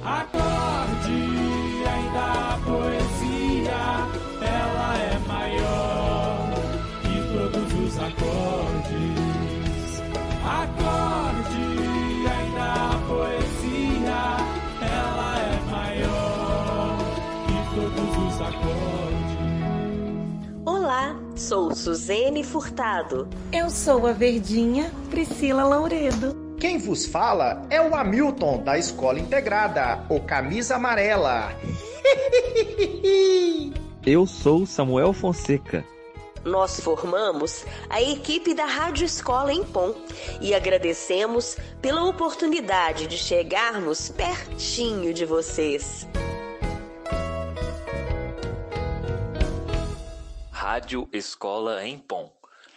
Acorde, ainda a poesia, ela é maior que todos os acordes. Acorde, ainda a poesia, ela é maior que todos os acordes. Olá, sou Suzene Furtado. Eu sou a Verdinha Priscila Louredo. Quem vos fala é o Hamilton, da Escola Integrada, o Camisa Amarela. Eu sou Samuel Fonseca. Nós formamos a equipe da Rádio Escola Empom e agradecemos pela oportunidade de chegarmos pertinho de vocês. Rádio Escola Empom.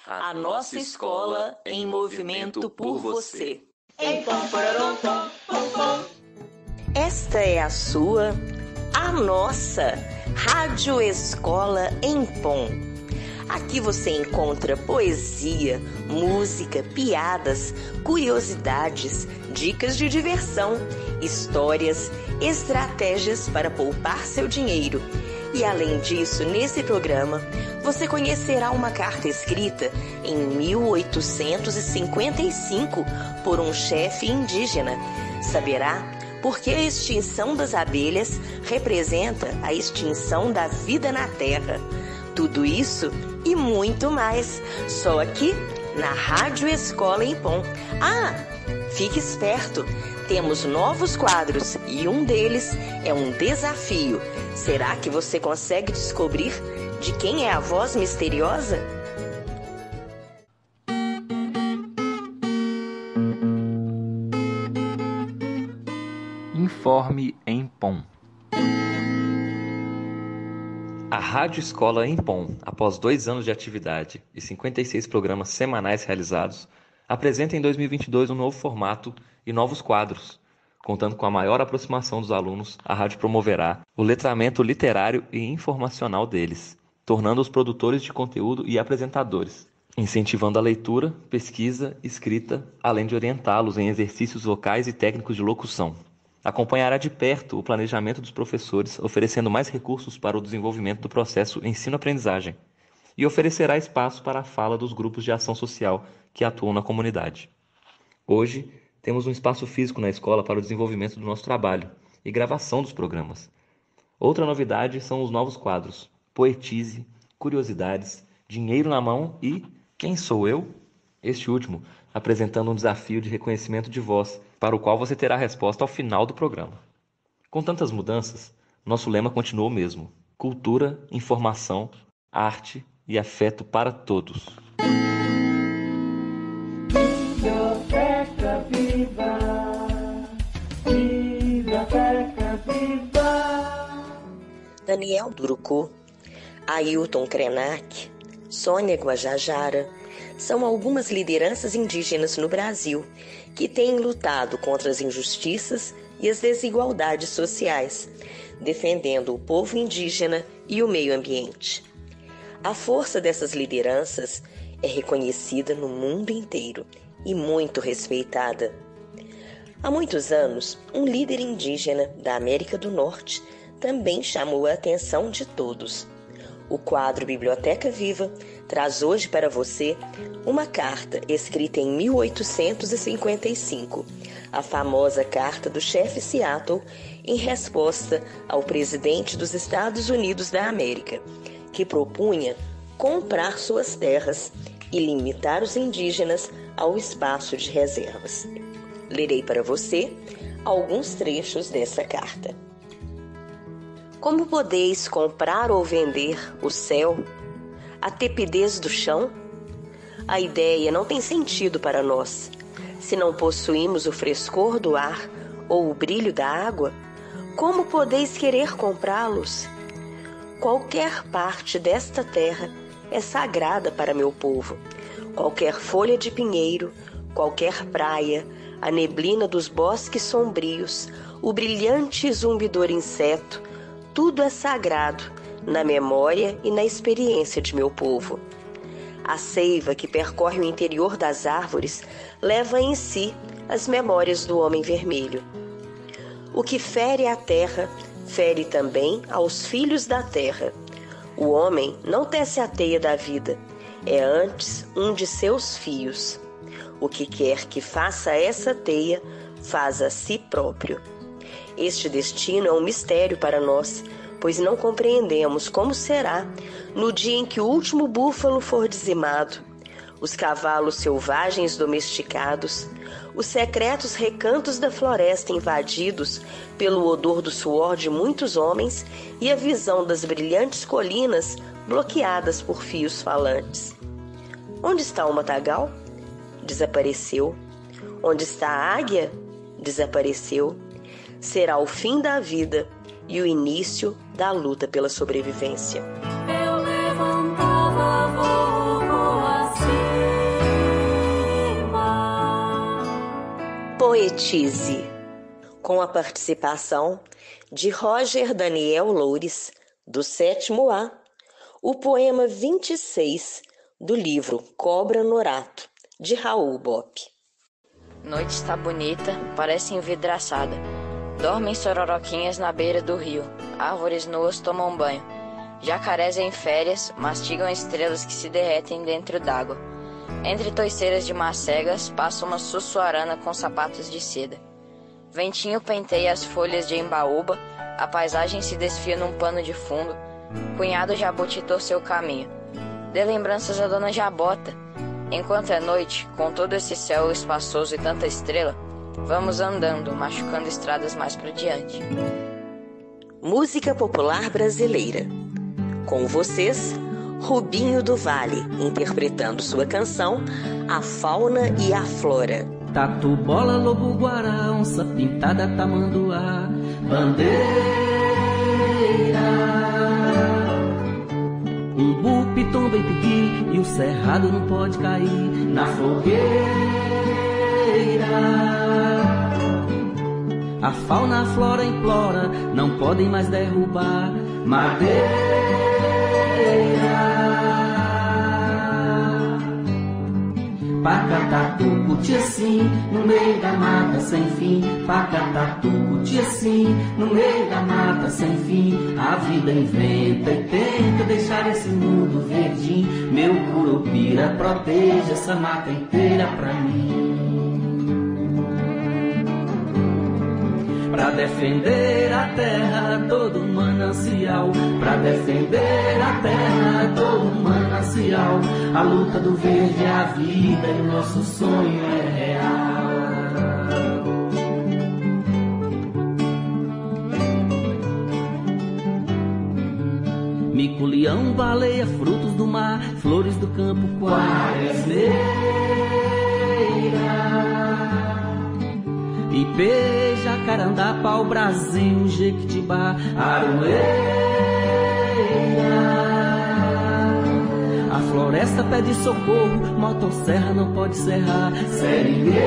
A nossa escola em movimento por você. Esta é a sua, a nossa Rádio Escola Empom. Aqui você encontra poesia, música, piadas, curiosidades, dicas de diversão, histórias, estratégias para poupar seu dinheiro. E além disso, nesse programa, você conhecerá uma carta escrita em 1855 por um chefe indígena. Saberá por que a extinção das abelhas representa a extinção da vida na Terra. Tudo isso e muito mais, só aqui na Rádio Escola Empom. Ah, fique esperto! Temos novos quadros e um deles é um desafio. Será que você consegue descobrir de quem é a voz misteriosa? Informe Empom. A Rádio Escola Empom, após 2 anos de atividade e 56 programas semanais realizados, apresenta em 2022 um novo formato e novos quadros. Contando com a maior aproximação dos alunos, a rádio promoverá o letramento literário e informacional deles, tornando-os produtores de conteúdo e apresentadores, incentivando a leitura, pesquisa, escrita, além de orientá-los em exercícios vocais e técnicos de locução. Acompanhará de perto o planejamento dos professores, oferecendo mais recursos para o desenvolvimento do processo ensino-aprendizagem, e oferecerá espaço para a fala dos grupos de ação social que atuam na comunidade. Hoje, temos um espaço físico na escola para o desenvolvimento do nosso trabalho e gravação dos programas. Outra novidade são os novos quadros Poetize, Curiosidades, Dinheiro na Mão e Quem Sou Eu? Este último apresentando um desafio de reconhecimento de voz, para o qual você terá a resposta ao final do programa. Com tantas mudanças, nosso lema continua o mesmo: cultura, informação, arte e afeto para todos. Biblioteca Viva, Biblioteca Viva. Daniel Durucô, Ailton Krenak, Sônia Guajajara são algumas lideranças indígenas no Brasil que têm lutado contra as injustiças e as desigualdades sociais, defendendo o povo indígena e o meio ambiente. A força dessas lideranças é reconhecida no mundo inteiro e muito respeitada. Há muitos anos, um líder indígena da América do Norte também chamou a atenção de todos. O quadro Biblioteca Viva traz hoje para você uma carta escrita em 1855, a famosa carta do chefe Seattle em resposta ao presidente dos Estados Unidos da América, que propunha comprar suas terras e limitar os indígenas ao espaço de reservas. Lerei para você alguns trechos dessa carta. Como podeis comprar ou vender o céu, a tepidez do chão? A ideia não tem sentido para nós. Se não possuímos o frescor do ar ou o brilho da água, como podeis querer comprá-los? Qualquer parte desta terra é sagrada para meu povo. Qualquer folha de pinheiro, qualquer praia, a neblina dos bosques sombrios, o brilhante e zumbidor inseto, tudo é sagrado na memória e na experiência de meu povo. A seiva que percorre o interior das árvores leva em si as memórias do homem vermelho. O que fere a terra, fere também aos filhos da terra. O homem não tece a teia da vida, é antes um de seus fios. O que quer que faça essa teia, faz a si próprio. Este destino é um mistério para nós, pois não compreendemos como será no dia em que o último búfalo for dizimado, os cavalos selvagens domesticados, os secretos recantos da floresta invadidos pelo odor do suor de muitos homens e a visão das brilhantes colinas bloqueadas por fios falantes. Onde está o matagal? Desapareceu. Onde está a águia? Desapareceu. Será o fim da vida e o início da luta pela sobrevivência. Eu levantava voo acima. Poetize, com a participação de Roger Daniel Loures, do 7º A, o poema 26 do livro Cobra Norato, de Raul Bopp. Noite está bonita, parece envidraçada. Dormem sororoquinhas na beira do rio. Árvores nuas tomam banho. Jacarés em férias mastigam estrelas que se derretem dentro d'água. Entre toiceiras de macegas passa uma sussuarana com sapatos de seda. Ventinho penteia as folhas de embaúba. A paisagem se desfia num pano de fundo. Cunhado jabuti torceu o caminho. Dê lembranças a dona Jabota. Enquanto é noite, com todo esse céu espaçoso e tanta estrela, vamos andando, machucando estradas mais para diante. Música popular brasileira. Com vocês, Rubinho do Vale, interpretando sua canção A Fauna e a Flora. Tatu, bola, lobo, guará, onça pintada, tamanduá, bandeira. Umbu, pitomba e piqui, e o cerrado não pode cair na fogueira. A fauna, a flora implora, não podem mais derrubar madeira. Pacatatu, curti assim, no meio da mata sem fim. Pacatatu, curti assim, no meio da mata sem fim. A vida inventa e tenta deixar esse mundo verdinho. Meu curupira, proteja essa mata inteira pra mim. Pra defender a terra, todo manancial. Pra defender a terra, todo manancial. A luta do verde é a vida e o nosso sonho é real. Mico, leão, baleia, frutos do mar, flores do campo, quaresmeira. Ipê, jacarandá, pau-brasil, jequitibá, aroeira. A floresta pede socorro, motosserra não pode serrar, seringueira.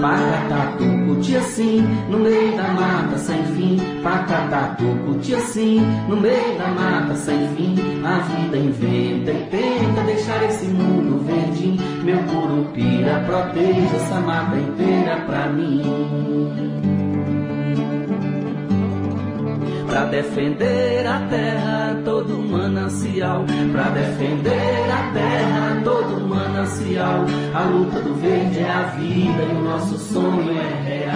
Pacatatu, curti assim, no meio da mata sem fim. Pacatatu, curti assim, no meio da mata sem fim. A vida inventa e tenta deixar esse mundo verdinho. Meu curupira, proteja essa mata inteira pra mim. Pra defender a terra, todo manancial. Pra defender a terra, todo manancial. A luta do verde é a vida e o nosso sonho é real.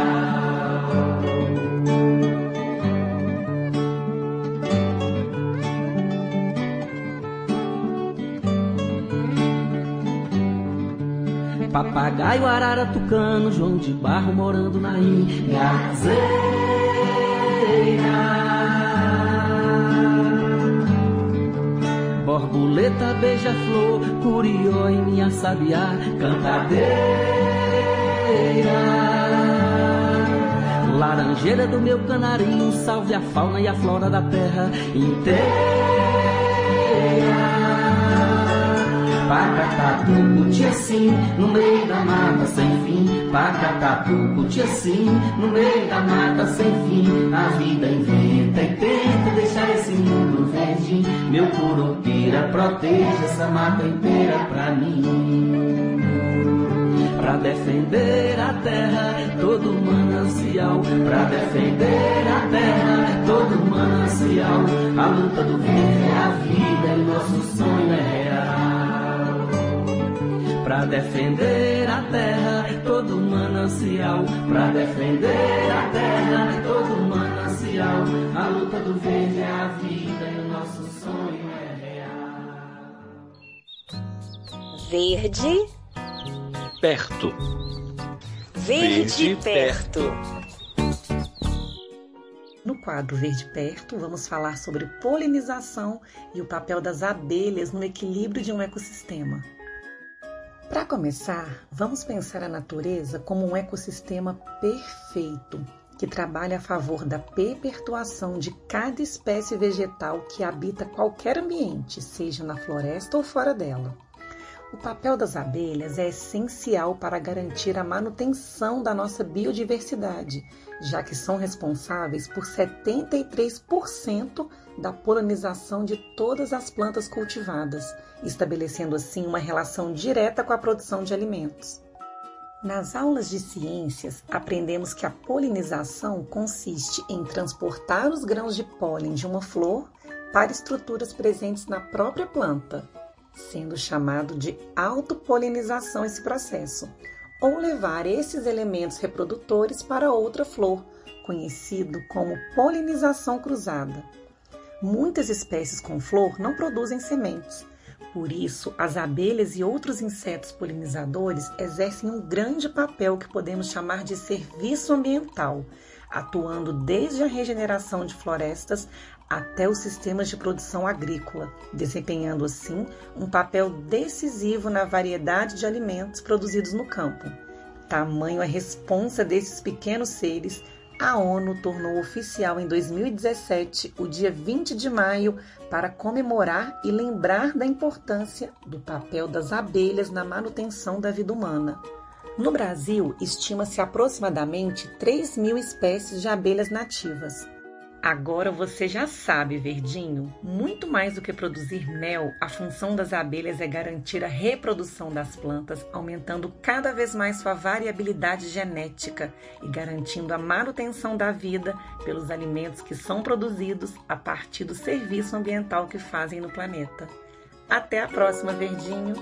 Papagaio, arara, tucano, João de Barro morando na Ingazeira. Borboleta, beija-flor, curió e minha sabiá, cantadeira. Laranjeira do meu canarinho, salve a fauna e a flora da terra inteira. Pacatatu, curti assim, no meio da mata sem fim. Pacatatu, curti assim, no meio da mata sem fim. A vida inventa e tenta deixar esse mundo verdinho. Meu curupira, proteja essa mata inteira pra mim. Pra defender a terra é todo manancial. Pra defender a terra é todo manancial. A luta do verde é a vida e nosso sonho é real. Pra defender a terra é todo manancial. Pra defender a terra é todo manancial. A luta do verde é a vida e o nosso sonho é real. Verde, Perto. verde perto. No quadro Verde Perto, vamos falar sobre polinização e o papel das abelhas no equilíbrio de um ecossistema. Para começar, vamos pensar a natureza como um ecossistema perfeito, que trabalha a favor da perpetuação de cada espécie vegetal que habita qualquer ambiente, seja na floresta ou fora dela. O papel das abelhas é essencial para garantir a manutenção da nossa biodiversidade, já que são responsáveis por 73% da polinização de todas as plantas cultivadas, estabelecendo assim uma relação direta com a produção de alimentos. Nas aulas de ciências, aprendemos que a polinização consiste em transportar os grãos de pólen de uma flor para estruturas presentes na própria planta, sendo chamado de autopolinização esse processo, ou levar esses elementos reprodutores para outra flor, conhecido como polinização cruzada. Muitas espécies com flor não produzem sementes, por isso as abelhas e outros insetos polinizadores exercem um grande papel que podemos chamar de serviço ambiental, atuando desde a regeneração de florestas até os sistemas de produção agrícola, desempenhando assim um papel decisivo na variedade de alimentos produzidos no campo. Tamanho a responsa desses pequenos seres, a ONU tornou oficial em 2017 o dia 20 de maio para comemorar e lembrar da importância do papel das abelhas na manutenção da vida humana. No Brasil, estima-se aproximadamente 3.000 espécies de abelhas nativas. Agora você já sabe, verdinho, muito mais do que produzir mel, a função das abelhas é garantir a reprodução das plantas, aumentando cada vez mais sua variabilidade genética e garantindo a manutenção da vida pelos alimentos que são produzidos a partir do serviço ambiental que fazem no planeta. Até a próxima, verdinho!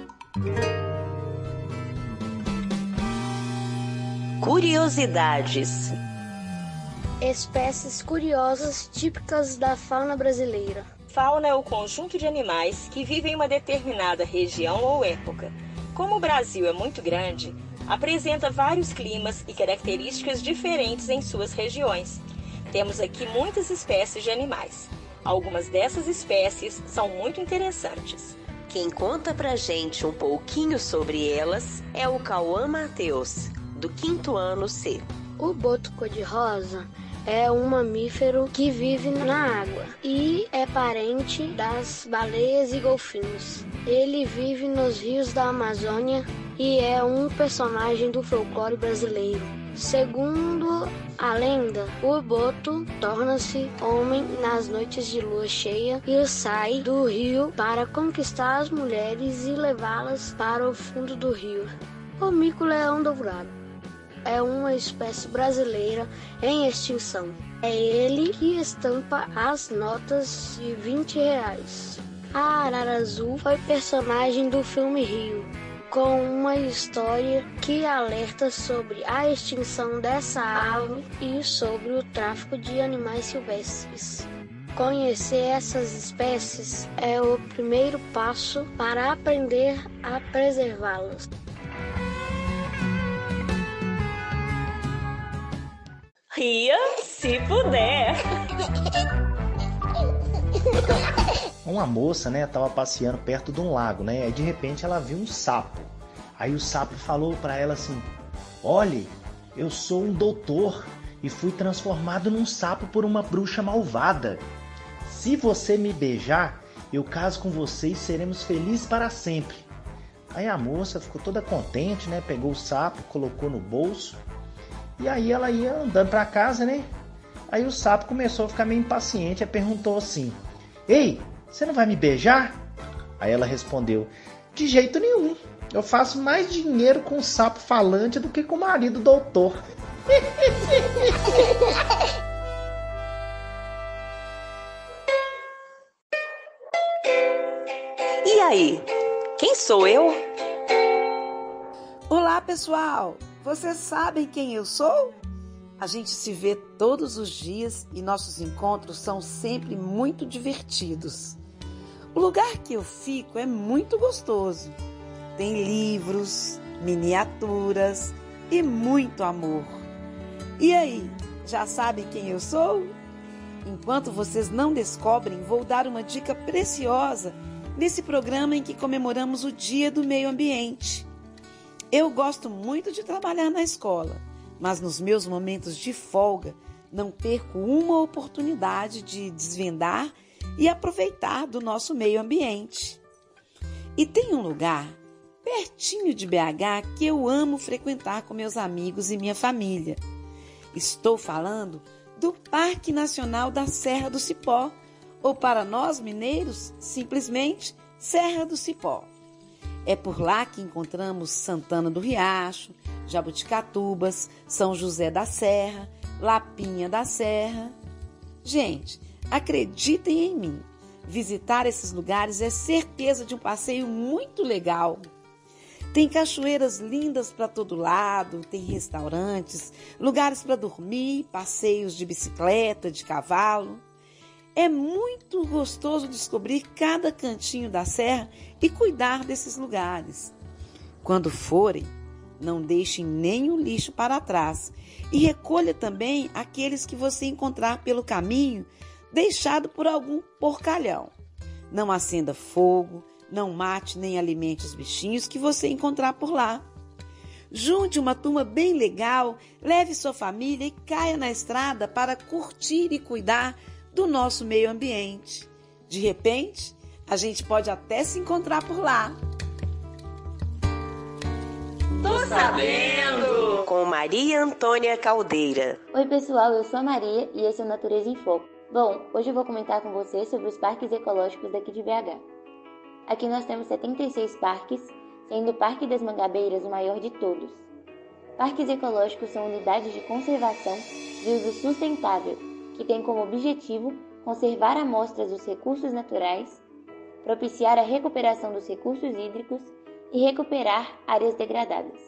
Curiosidades. Espécies curiosas típicas da fauna brasileira. Fauna é o conjunto de animais que vivem em uma determinada região ou época. Como o Brasil é muito grande, apresenta vários climas e características diferentes em suas regiões. Temos aqui muitas espécies de animais. Algumas dessas espécies são muito interessantes. Quem conta pra gente um pouquinho sobre elas é o Cauã Matheus, do 5º ano C. O boto cor-de-rosa é um mamífero que vive na água e é parente das baleias e golfinhos. Ele vive nos rios da Amazônia e é um personagem do folclore brasileiro. Segundo a lenda, o boto torna-se homem nas noites de lua cheia e sai do rio para conquistar as mulheres e levá-las para o fundo do rio. O mico-leão dourado é uma espécie brasileira em extinção. É ele que estampa as notas de R$20. A arara azul foi personagem do filme Rio, com uma história que alerta sobre a extinção dessa ave e sobre o tráfico de animais silvestres. Conhecer essas espécies é o primeiro passo para aprender a preservá-las. Ria se puder. Uma moça, tava passeando perto de um lago, Aí de repente ela viu um sapo. Aí o sapo falou para ela assim: "Olhe, eu sou um doutor e fui transformado num sapo por uma bruxa malvada. Se você me beijar, eu caso com você e seremos felizes para sempre." Aí a moça ficou toda contente, Pegou o sapo, colocou no bolso. E aí ela ia andando para casa, Aí o sapo começou a ficar meio impaciente e perguntou assim: "Ei, você não vai me beijar?" Aí ela respondeu: "De jeito nenhum, Eu faço mais dinheiro com o sapo falante do que com o marido doutor. E aí, quem sou eu? Olá, pessoal! Vocês sabem quem eu sou? A gente se vê todos os dias e nossos encontros são sempre muito divertidos. O lugar que eu fico é muito gostoso. Tem livros, miniaturas e muito amor. E aí, já sabem quem eu sou? Enquanto vocês não descobrem, vou dar uma dica preciosa nesse programa em que comemoramos o Dia do Meio Ambiente. Eu gosto muito de trabalhar na escola, mas nos meus momentos de folga não perco uma oportunidade de desvendar e aproveitar do nosso meio ambiente. E tem um lugar pertinho de BH que eu amo frequentar com meus amigos e minha família. Estou falando do Parque Nacional da Serra do Cipó, ou para nós mineiros, simplesmente Serra do Cipó. É por lá que encontramos Santana do Riacho, Jabuticatubas, São José da Serra, Lapinha da Serra. Gente, acreditem em mim, visitar esses lugares é certeza de um passeio muito legal. Tem cachoeiras lindas para todo lado, tem restaurantes, lugares para dormir, passeios de bicicleta, de cavalo. É muito gostoso descobrir cada cantinho da serra e cuidar desses lugares. Quando forem, não deixem nenhum lixo para trás e recolha também aqueles que você encontrar pelo caminho, deixado por algum porcalhão. Não acenda fogo, não mate nem alimente os bichinhos que você encontrar por lá. Junte uma turma bem legal, leve sua família e caia na estrada para curtir e cuidar do nosso meio ambiente. De repente, a gente pode até se encontrar por lá. Tô sabendo! Com Maria Antônia Caldeira. Oi pessoal, eu sou a Maria e esse é o Natureza em Foco. Bom, hoje eu vou comentar com vocês sobre os parques ecológicos daqui de BH. Aqui nós temos 76 parques, sendo o Parque das Mangabeiras o maior de todos. Parques ecológicos são unidades de conservação de uso sustentável, que têm como objetivo conservar amostras dos recursos naturais, propiciar a recuperação dos recursos hídricos e recuperar áreas degradadas.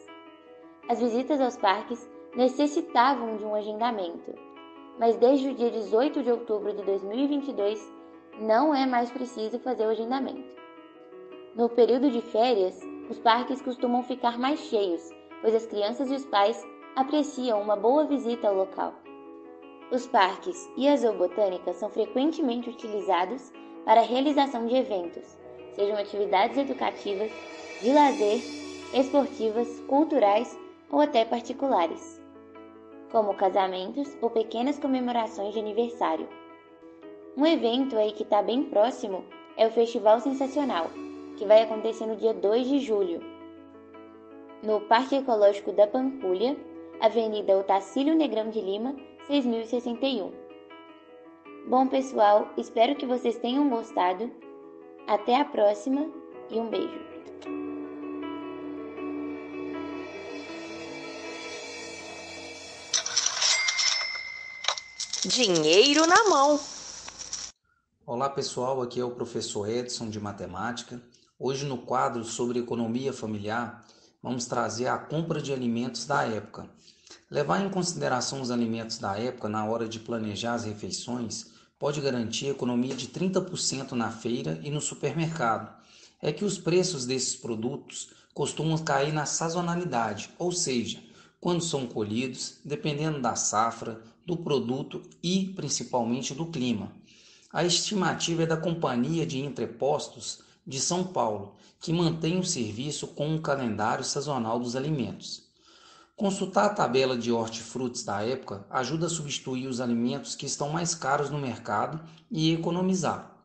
As visitas aos parques necessitavam de um agendamento, mas desde o dia 18 de outubro de 2022 não é mais preciso fazer o agendamento. No período de férias, os parques costumam ficar mais cheios, pois as crianças e os pais apreciam uma boa visita ao local. Os parques e as zoobotânicas são frequentemente utilizados para a realização de eventos, sejam atividades educativas, de lazer, esportivas, culturais ou até particulares, como casamentos ou pequenas comemorações de aniversário. Um evento aí que está bem próximo é o Festival Sensacional, que vai acontecer no dia 2 de julho, no Parque Ecológico da Pampulha, Avenida Otacílio Negrão de Lima, 6061. Bom, pessoal, espero que vocês tenham gostado. Até a próxima e um beijo. Dinheiro na mão. Olá pessoal, aqui é o professor Edson de Matemática. Hoje no quadro sobre economia familiar, vamos trazer a compra de alimentos da época. Levar em consideração os alimentos da época na hora de planejar as refeições pode garantir economia de 30% na feira e no supermercado. É que os preços desses produtos costumam cair na sazonalidade, ou seja, quando são colhidos, dependendo da safra, do produto e principalmente do clima. A estimativa é da Companhia de Entrepostos de São Paulo, que mantém o serviço com um calendário sazonal dos alimentos. Consultar a tabela de hortifrutis da época ajuda a substituir os alimentos que estão mais caros no mercado e economizar.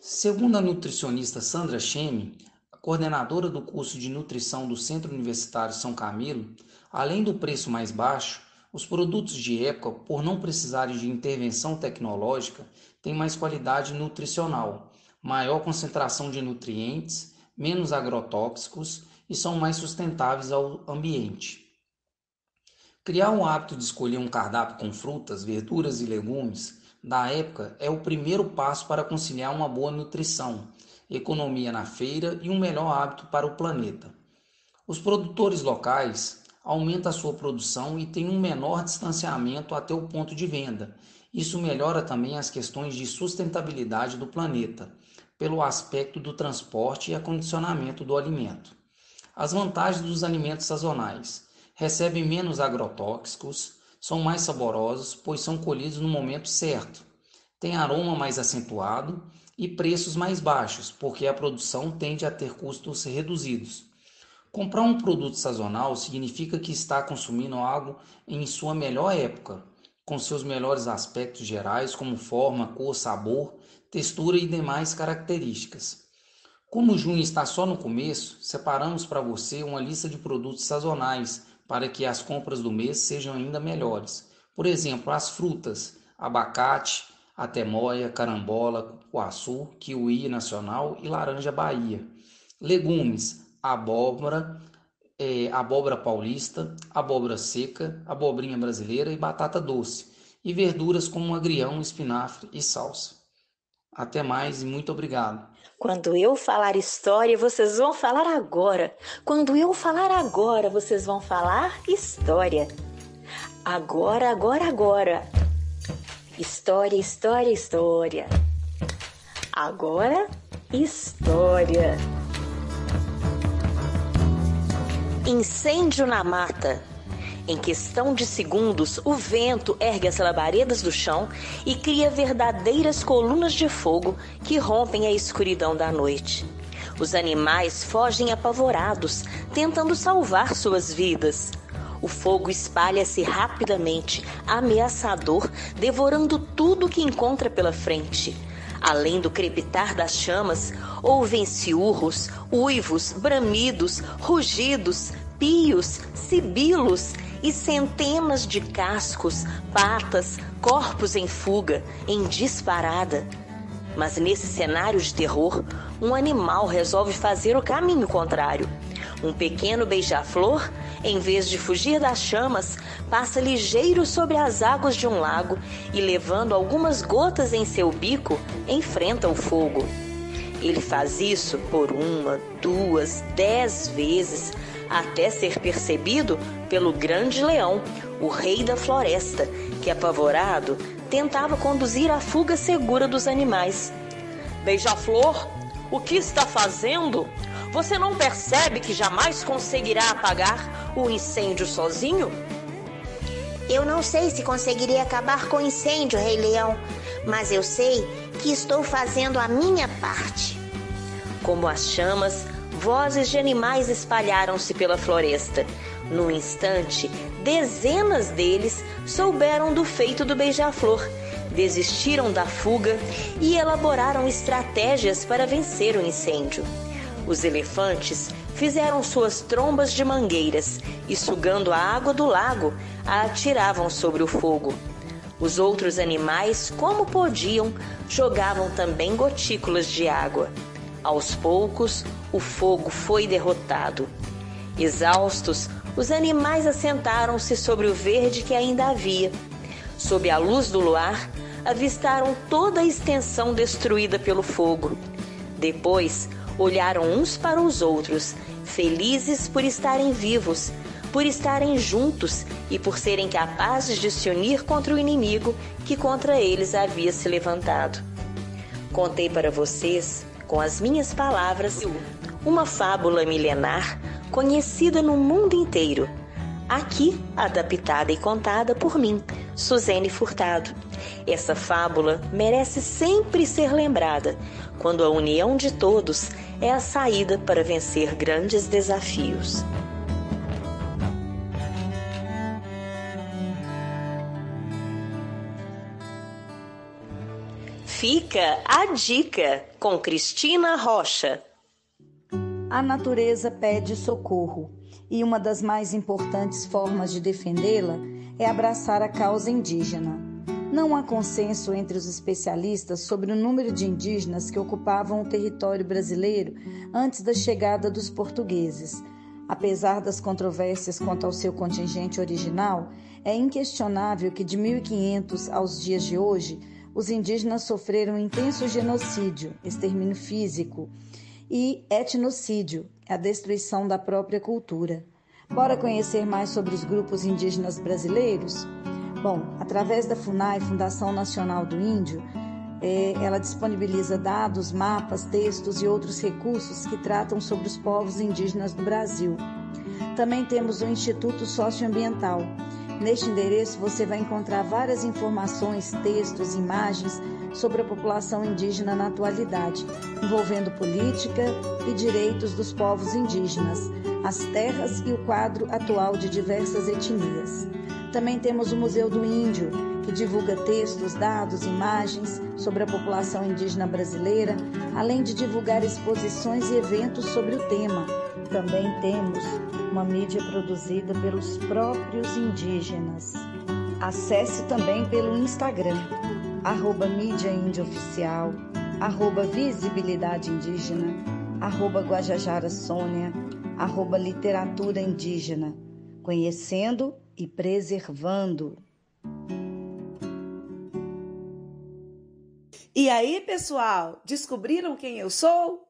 Segundo a nutricionista Sandra Cheme, coordenadora do curso de nutrição do Centro Universitário São Camilo, além do preço mais baixo, os produtos de época, por não precisarem de intervenção tecnológica, têm mais qualidade nutricional, maior concentração de nutrientes, menos agrotóxicos e são mais sustentáveis ao ambiente. Criar um hábito de escolher um cardápio com frutas, verduras e legumes da época é o primeiro passo para conciliar uma boa nutrição, economia na feira e um melhor hábito para o planeta. Os produtores locais aumentam a sua produção e têm um menor distanciamento até o ponto de venda. Isso melhora também as questões de sustentabilidade do planeta, pelo aspecto do transporte e acondicionamento do alimento. As vantagens dos alimentos sazonais: recebem menos agrotóxicos, são mais saborosos, pois são colhidos no momento certo, têm aroma mais acentuado e preços mais baixos, porque a produção tende a ter custos reduzidos. Comprar um produto sazonal significa que está consumindo algo em sua melhor época, com seus melhores aspectos gerais, como forma, cor, sabor, textura e demais características. Como o junho está só no começo, separamos para você uma lista de produtos sazonais para que as compras do mês sejam ainda melhores. Por exemplo, as frutas: abacate, atemoia, carambola, cupuaçu, kiwi nacional e laranja Bahia. Legumes: abóbora, abóbora paulista, abóbora seca, abobrinha brasileira e batata doce. E verduras como agrião, espinafre e salsa. Até mais e muito obrigado. Quando eu falar história, vocês vão falar agora. Quando eu falar agora, vocês vão falar história. Agora, agora, agora. História, história, história. Agora, história. Incêndio na mata. Em questão de segundos, o vento ergue as labaredas do chão e cria verdadeiras colunas de fogo que rompem a escuridão da noite. Os animais fogem apavorados, tentando salvar suas vidas. O fogo espalha-se rapidamente, ameaçador, devorando tudo que encontra pela frente. Além do crepitar das chamas, ouvem-se urros, uivos, bramidos, rugidos, pios, sibilos e centenas de cascos, patas, corpos em fuga, em disparada. Mas nesse cenário de terror, um animal resolve fazer o caminho contrário. Um pequeno beija-flor, em vez de fugir das chamas, passa ligeiro sobre as águas de um lago e, levando algumas gotas em seu bico, enfrenta o fogo. Ele faz isso por 1, 2, 10 vezes, até ser percebido pelo grande leão, o rei da floresta, que, apavorado, tentava conduzir a fuga segura dos animais. Beija-flor, o que está fazendo? Você não percebe que jamais conseguirá apagar o incêndio sozinho? Eu não sei se conseguirei acabar com o incêndio, Rei Leão, mas eu sei que estou fazendo a minha parte. Como as chamas, vozes de animais espalharam-se pela floresta. Num instante, dezenas deles souberam do feito do beija-flor, desistiram da fuga e elaboraram estratégias para vencer o incêndio. Os elefantes fizeram suas trombas de mangueiras e, sugando a água do lago, a atiravam sobre o fogo. Os outros animais, como podiam, jogavam também gotículas de água. Aos poucos, o fogo foi derrotado. Exaustos, os animais assentaram-se sobre o verde que ainda havia. Sob a luz do luar, avistaram toda a extensão destruída pelo fogo. Depois, olharam uns para os outros, felizes por estarem vivos, por estarem juntos e por serem capazes de se unir contra o inimigo que contra eles havia se levantado. Contei para vocês, com as minhas palavras, uma fábula milenar conhecida no mundo inteiro, aqui adaptada e contada por mim, Suzene Furtado. Essa fábula merece sempre ser lembrada, quando a união de todos é a saída para vencer grandes desafios. Fica a dica com Cristina Rocha. A natureza pede socorro e uma das mais importantes formas de defendê-la é abraçar a causa indígena. Não há consenso entre os especialistas sobre o número de indígenas que ocupavam o território brasileiro antes da chegada dos portugueses, Apesar das controvérsias quanto ao seu contingente original, é inquestionável que de 1500 aos dias de hoje, os indígenas sofreram um intenso genocídio, extermínio físico, e etnocídio, a destruição da própria cultura. Bora conhecer mais sobre os grupos indígenas brasileiros? Bom, através da FUNAI, Fundação Nacional do Índio, ela disponibiliza dados, mapas, textos e outros recursos que tratam sobre os povos indígenas do Brasil. Também temos o Instituto Socioambiental. Neste endereço você vai encontrar várias informações, textos, imagens sobre a população indígena na atualidade, envolvendo política e direitos dos povos indígenas, as terras e o quadro atual de diversas etnias. Também temos o Museu do Índio, que divulga textos, dados, imagens sobre a população indígena brasileira, além de divulgar exposições e eventos sobre o tema. Também temos uma mídia produzida pelos próprios indígenas. Acesse também pelo Instagram, @mídiaindioficial, @visibilidade indígena, @Guajajara Sônia, @literatura indígena, conhecendo e preservando. E aí, pessoal, descobriram quem eu sou?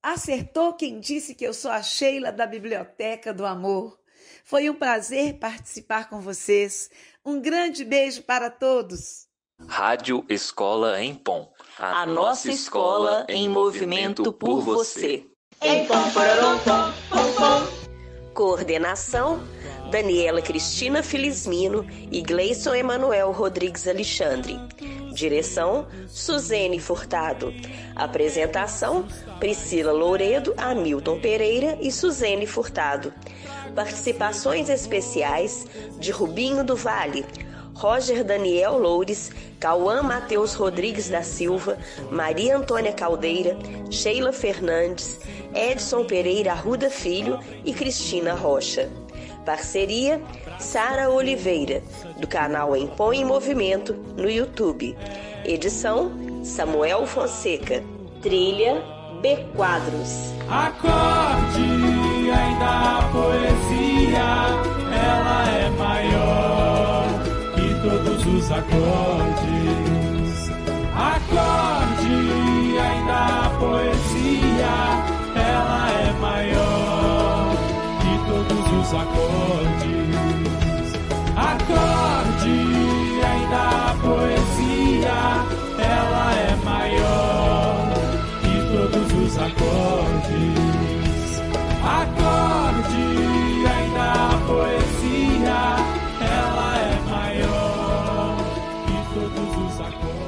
Acertou quem disse que eu sou a Sheila da Biblioteca do Amor. Foi um prazer participar com vocês. Um grande beijo para todos. Rádio Escola Empom. A nossa escola em movimento por você. Coordenação: Daniela Cristina Filismino e Gleison Emanuel Rodrigues Alexandre. Direção: Suzene Furtado. Apresentação: Priscila Louredo, Hamilton Pereira e Suzene Furtado. Participações especiais de Rubinho do Vale, Roger Daniel Loures, Cauã Matheus Rodrigues da Silva, Maria Antônia Caldeira, Sheila Fernandes, Edson Pereira Arruda Filho e Cristina Rocha. Parceria: Sara Oliveira, do canal Empom em Movimento no YouTube. Edição: Samuel Fonseca. Trilha: B Quadros. Acorde, ainda a poesia, ela é maior que todos os acordes. Acorde, ainda a poesia, ela é maior que todos os acordes. Acorde, ainda a poesia, ela é maior que todos os acordes. Acorde, ainda a poesia, ela é maior que todos os acordes.